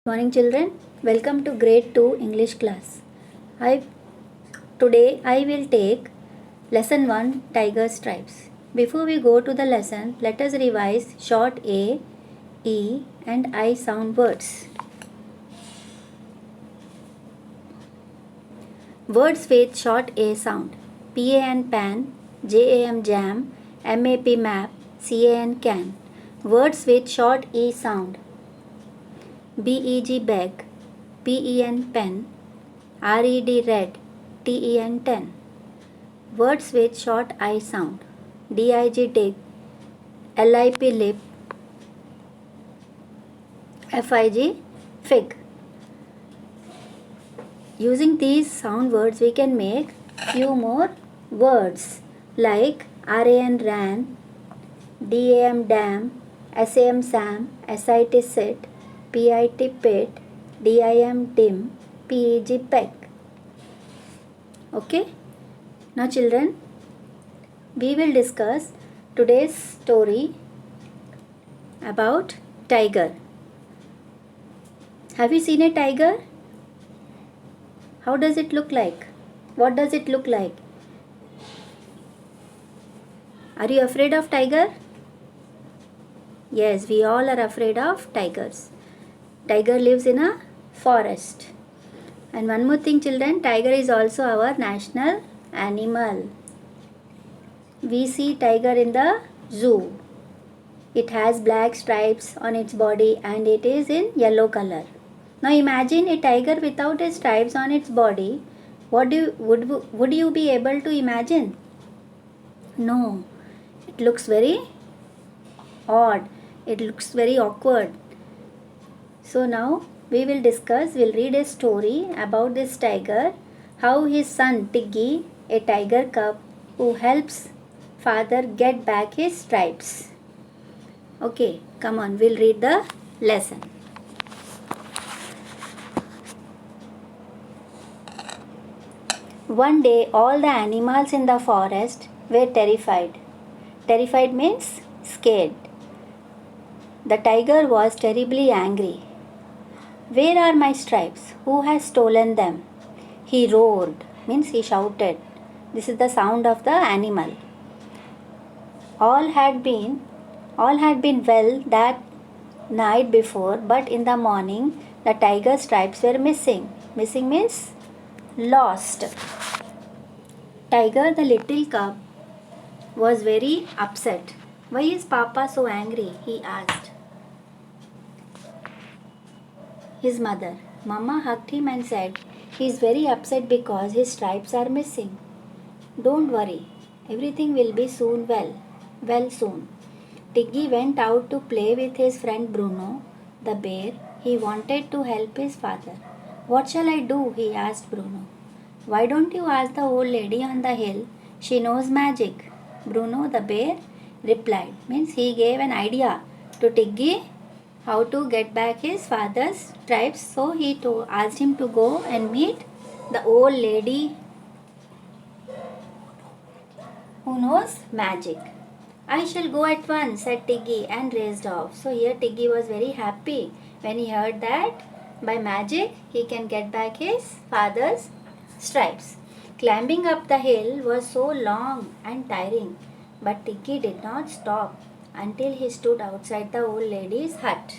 Morning children, welcome to grade 2 English class. I Today I will take lesson 1 Tiger Stripes. Before we go to the lesson, let us revise short A, E and I sound words. Words with short A sound: PAN pan, JAM jam, MAP map, CAN can. Words with short E sound: BEG beg, PEN pen, RED red, TEN 10. Words with short I sound: DIG dig, LIP lip, FIG fig. Using these sound words we can make few more words like RAN ran, DAM dam, SAM sam, SIT sit, PIT pit, DIM dim, PEG peg. Okay? Now children, we will discuss today's story about tiger. Have you seen a tiger? How does it look like? What does it look like? Are you afraid of tiger? Yes, we all are afraid of tigers. Tiger lives in a forest. And one more thing children, tiger is also our national animal. We see tiger in the zoo. It has black stripes on its body and it is in yellow color. Now imagine a tiger without a stripes on its body. Would you be able to imagine? No. It looks very odd. It looks very awkward. So now we'll read a story about this tiger, how his son Tiggy, a tiger cub, who helps father get back his stripes. Okay, come on, we'll read the lesson. One day, all the animals in the forest were terrified. Terrified means scared. The tiger was terribly angry. Where are my stripes? Who has stolen them? He roared, means he shouted. This is the sound of the animal. All had been well that night before, but in the morning the tiger stripes were missing. Missing means lost. Tiger, the little cub, was very upset. Why is Papa so angry? He asked his mother. Mama hugged him and said, he is very upset because his stripes are missing. Don't worry, everything will be well soon. Tiggy went out to play with his friend Bruno, the bear. He wanted to help his father. What shall I do? He asked Bruno. Why don't you ask the old lady on the hill? She knows magic. Bruno, the bear, replied. Means he gave an idea to Tiggy how to get back his father's stripes. So he asked him to go and meet the old lady who knows magic. I shall go at once, said Tiggy and raced off. So here Tiggy was very happy when he heard that by magic he can get back his father's stripes. Climbing up the hill was so long and tiring, but Tiggy did not stop until he stood outside the old lady's hut.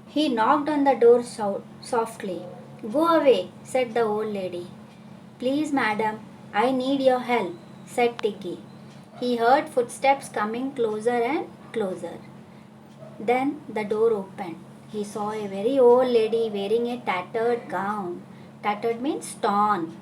He knocked on the door softly. Go away, said the old lady. Please, madam, I need your help, said Tiggy. He heard footsteps coming closer and closer. Then the door opened. He saw a very old lady wearing a tattered gown. Tattered means torn.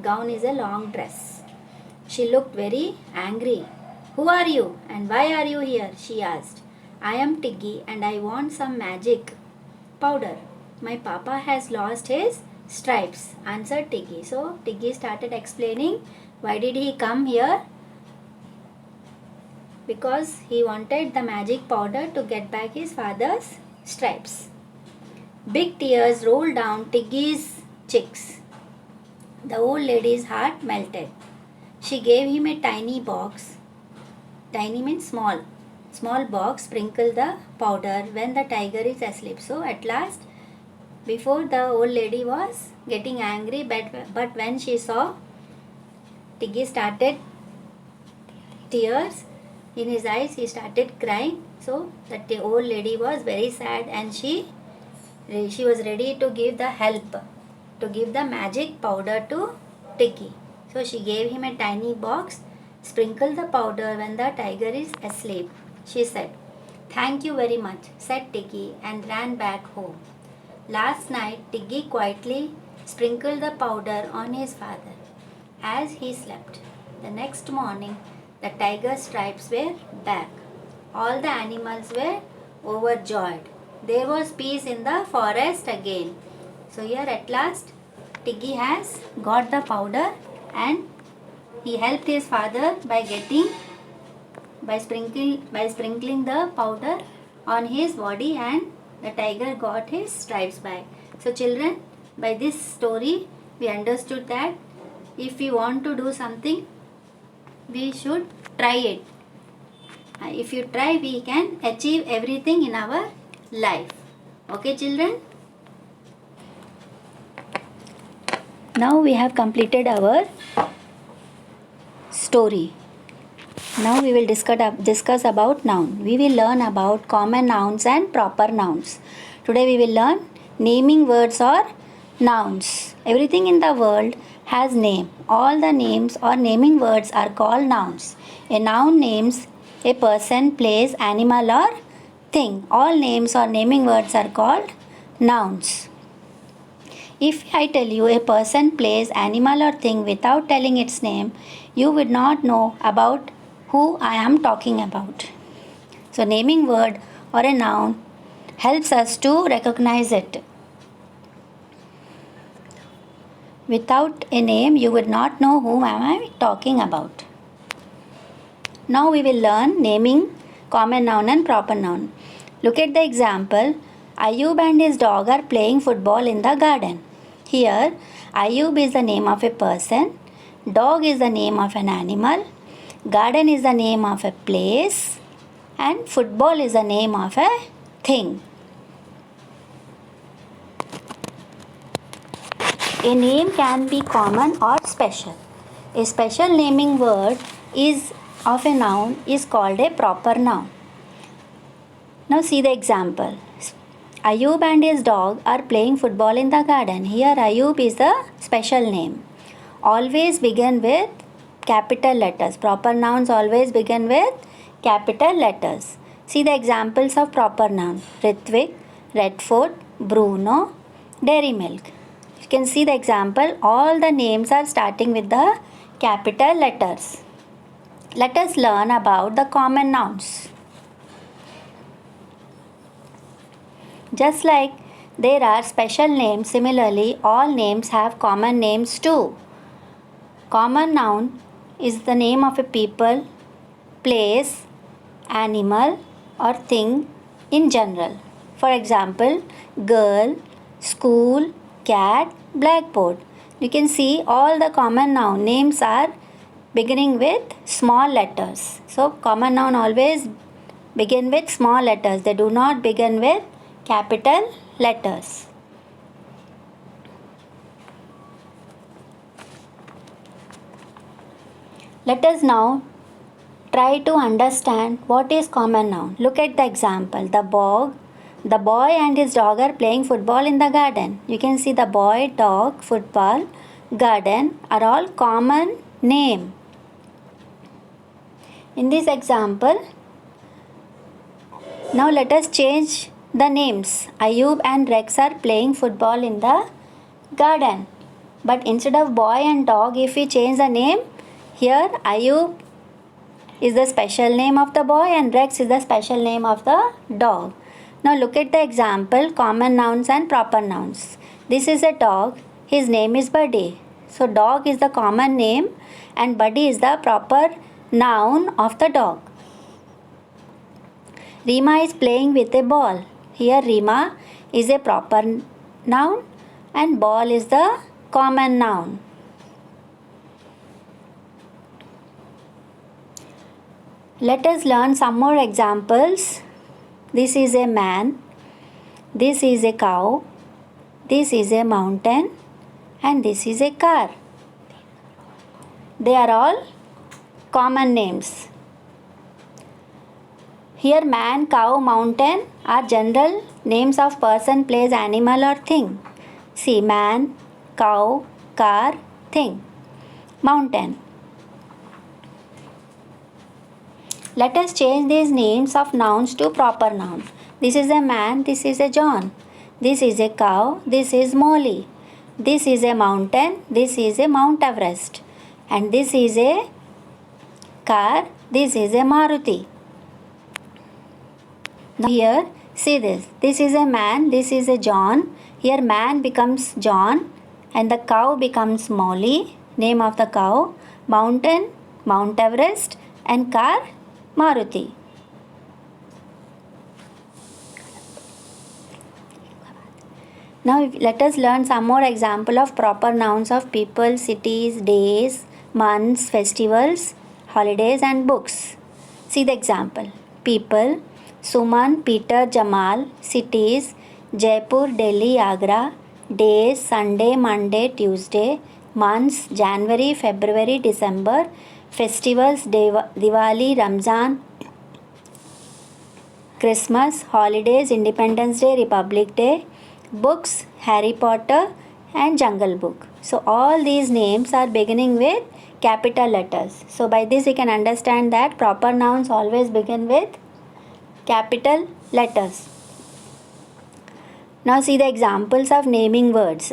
Gown is a long dress. She looked very angry. Who are you and why are you here? She asked. I am Tiggy and I want some magic powder. My papa has lost his stripes, answered Tiggy. So Tiggy started explaining why did he come here. Because he wanted the magic powder to get back his father's stripes. Big tears rolled down Tiggy's cheeks. The old lady's heart melted. She gave him a tiny box. Tiny means small small box, sprinkle the powder when the tiger is asleep. So at last, before the old lady was getting angry, but when she saw Tiggy started tears in his eyes, he started crying. So that the old lady was very sad, and she was ready to give the help, to give the magic powder to Tiggy. So she gave him a tiny box. Sprinkle the powder when the tiger is asleep, she said. Thank you very much, said Tiggy, and ran back home. Last night, Tiggy quietly sprinkled the powder on his father as he slept. The next morning, the tiger's stripes were back. All the animals were overjoyed. There was peace in the forest again. So here at last, Tiggy has got the powder, and he helped his father by sprinkling the powder on his body, and the tiger got his stripes back. So children, by this story we understood that if we want to do something, we should try it. If you try, we can achieve everything in our life. Okay children? Now we have completed our story. Now we will discuss about noun. We will learn about common nouns and proper nouns. Today we will learn naming words or nouns. Everything in the world has name. All the names or naming words are called nouns. A noun names a person, place, animal or thing. All names or naming words are called nouns. If I tell you a person, place, animal or thing without telling its name, you would not know about who I am talking about. So naming word or a noun helps us to recognize it. Without a name, you would not know whom am I talking about. Now we will learn naming common noun and proper noun. Look at the example. Ayub and his dog are playing football in the garden. Here, Ayub is the name of a person, dog is the name of an animal, garden is the name of a place, and football is the name of a thing. A name can be common or special. A special naming word of a noun is called a proper noun. Now see the example. Ayub and his dog are playing football in the garden. Here Ayub is the special name. Always begin with capital letters. Proper nouns always begin with capital letters. See the examples of proper noun. Ritvik, Redford, Bruno, Dairy Milk. You can see the example. All the names are starting with the capital letters. Let us learn about the common nouns. Just like there are special names, similarly all names have common names too. Common noun is the name of a people, place, animal or thing in general. For example, girl, school, cat, blackboard. You can see all the common noun names are beginning with small letters. So common noun always begin with small letters. They do not begin with capital letters. Let us now try to understand what is common noun. Look at the example. The boy and his dog are playing football in the garden. You can see the boy, dog, football, garden are all common name. In this example, now let us change the names. Ayub and Rex are playing football in the garden. But instead of boy and dog, if we change the name, here Ayub is the special name of the boy and Rex is the special name of the dog. Now look at the example, common nouns and proper nouns. This is a dog. His name is Buddy. So dog is the common name and Buddy is the proper noun of the dog. Rima is playing with a ball. Here Rima is a proper noun and ball is the common noun. Let us learn some more examples. This is a man, this is a cow, this is a mountain, and this is a car. They are all common names. Here man, cow, mountain are general names of person, place, animal or thing. See, man, cow, car, thing, mountain. Let us change these names of nouns to proper noun. This is a man, this is a John. This is a cow, this is Molly. This is a mountain, this is a Mount Everest. And this is a car, this is a Maruti. Now here, see this. This is a man, this is a John. Here man becomes John and the cow becomes Molly, name of the cow. Mountain, Mount Everest, and car, Maruti. Now let us learn some more example of proper nouns of people, cities, days, months, festivals, holidays and books. See the example. People, Suman, Peter, Jamal. Cities, Jaipur, Delhi, Agra. Days, Sunday, Monday, Tuesday. Months, January, February, December. Festivals, Diwali, Ramzan, Christmas. Holidays, Independence Day, Republic Day. Books, Harry Potter and Jungle Book. So all these names are beginning with capital letters. So by this we can understand that proper nouns always begin with capital letters. Now see the examples of naming words.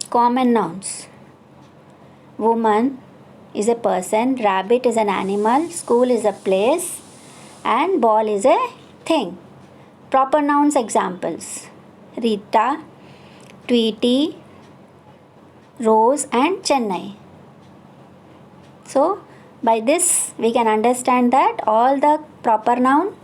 Common nouns. Woman is a person, rabbit is an animal, school is a place, and ball is a thing. Proper nouns examples. Rita, Tweety, Rose and Chennai. So by this we can understand that all the proper noun